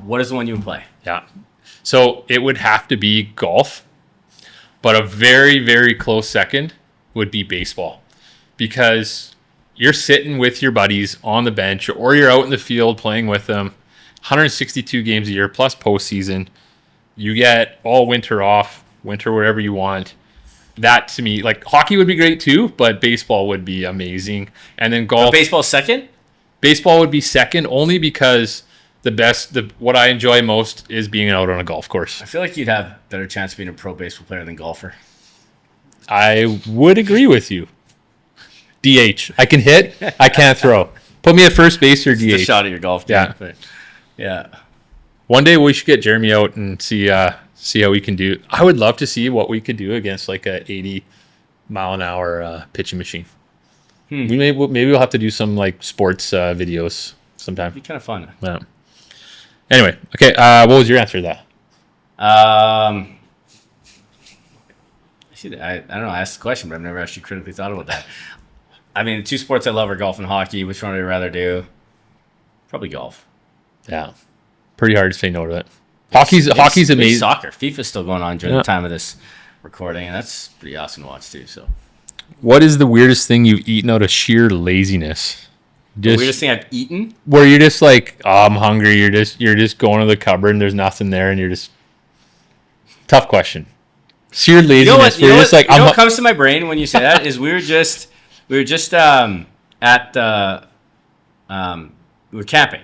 What is the one you would play? Yeah, so it would have to be golf. But a very, very close second would be baseball, because you're sitting with your buddies on the bench or you're out in the field playing with them. 162 games a year plus postseason. You get all winter off, winter wherever you want. That to me, like hockey would be great too, but baseball would be amazing. And then golf. Baseball second? Baseball would be second only because what I enjoy most is being out on a golf course. I feel like you'd have better chance of being a pro baseball player than golfer. I would agree with you. DH. I can hit. I can't throw. Put me at first base or DH. Just a shot at your golf game. Yeah. But yeah. One day we should get Jeremy out and see how we can do. I would love to see what we could do against like a 80-mile-an-hour pitching machine. Maybe we'll have to do some like sports videos sometime. It'd be kind of fun. Yeah. Anyway, okay. What was your answer to that? I don't know. I asked the question, but I've never actually critically thought about that. I mean, the two sports I love are golf and hockey. Which one would I rather do? Probably golf. Yeah, pretty hard to say no to it. Hockey's amazing. Soccer. FIFA's still going on during the time of this recording, and that's pretty awesome to watch too. So, What is the weirdest thing you've eaten out of sheer laziness? the weirdest thing I've eaten. Where you're just like, oh, I'm hungry. You're just going to the cupboard and there's nothing there, and you're just tough question. Sheer laziness. You know what comes to my brain when you say that is we were just at we were camping,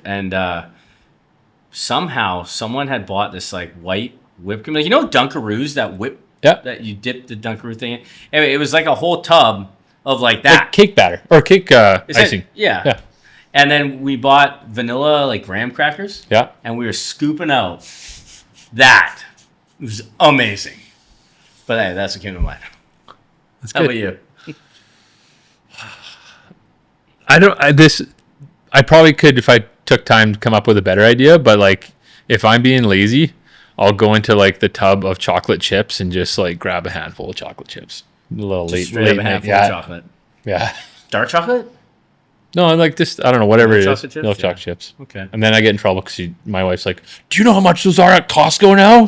and somehow someone had bought this like white whipped cream, like Dunkaroos, that whip that you dip the Dunkaroo thing in. Anyway, it was like a whole tub of like that, like cake batter or cake icing. Yeah. And then we bought vanilla like graham crackers. Yeah. And we were scooping out that. It was amazing. But hey, that's what came to mind. That's How good. about you? I probably could if I took time to come up with a better idea, but like if I'm being lazy, I'll go into like the tub of chocolate chips and just like grab a handful of chocolate chips. A little Just late, straight up a night. handful of chocolate. Yeah. Dark chocolate? No, I'm like just I don't know whatever it is. Chocolate chips? Milk Yeah. chocolate chips. Okay. And then I get in trouble because my wife's like, "Do you know how much those are at Costco now?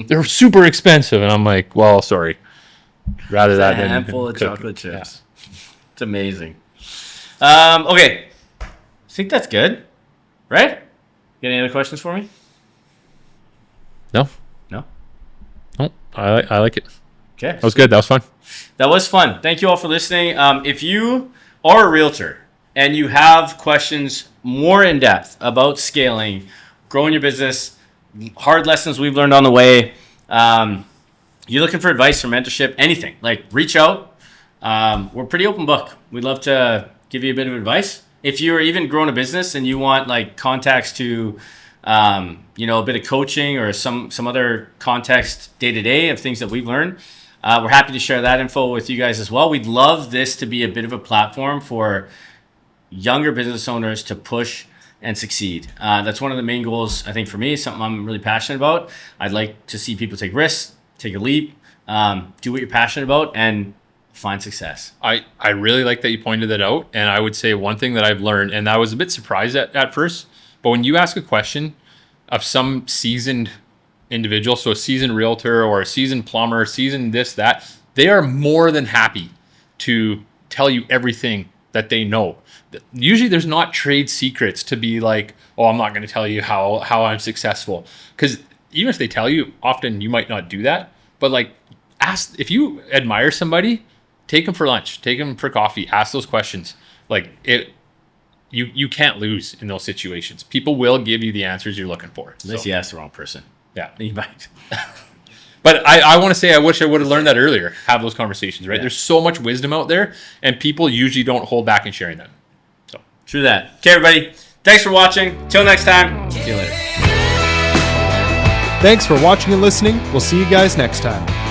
They're super expensive." And I'm like, "Well, sorry. Rather that A than handful of cook." chocolate chips. It's amazing. Okay. I think that's good. Right? Got any other questions for me? No, No? I like it. Okay. That was good. That was fun. That was fun. Thank you all for listening. If you are a realtor and you have questions more in depth about scaling, growing your business, hard lessons we've learned on the way, you're looking for advice or mentorship, anything, like reach out. We're pretty open book. We'd love to give you a bit of advice. If you're even growing a business and you want like contacts to, a bit of coaching or some other context day to day of things that we've learned, we're happy to share that info with you guys as well. We'd love this to be a bit of a platform for younger business owners to push and succeed. That's one of the main goals, I think, for me, something I'm really passionate about. I'd like to see people take risks, take a leap, do what you're passionate about, and find success. I really like that you pointed that out. And I would say one thing that I've learned, and I was a bit surprised at first, but when you ask a question of some seasoned individual, so a seasoned realtor or a seasoned plumber, seasoned this, that, they are more than happy to tell you everything that they know. Usually there's not trade secrets to be like, oh, I'm not going to tell you how I'm successful. Because even if they tell you, often you might not do that. But like, ask, if you admire somebody, take them for lunch, take them for coffee, ask those questions. Like you can't lose in those situations. People will give you the answers you're looking for. Unless you ask the wrong person. Yeah. You might. But I want to say I wish I would have learned that earlier. Have those conversations, right? Yeah. There's so much wisdom out there, and people usually don't hold back in sharing them. So True that. Okay, everybody. Thanks for watching. Till next time. See you later. Thanks for watching and listening. We'll see you guys next time.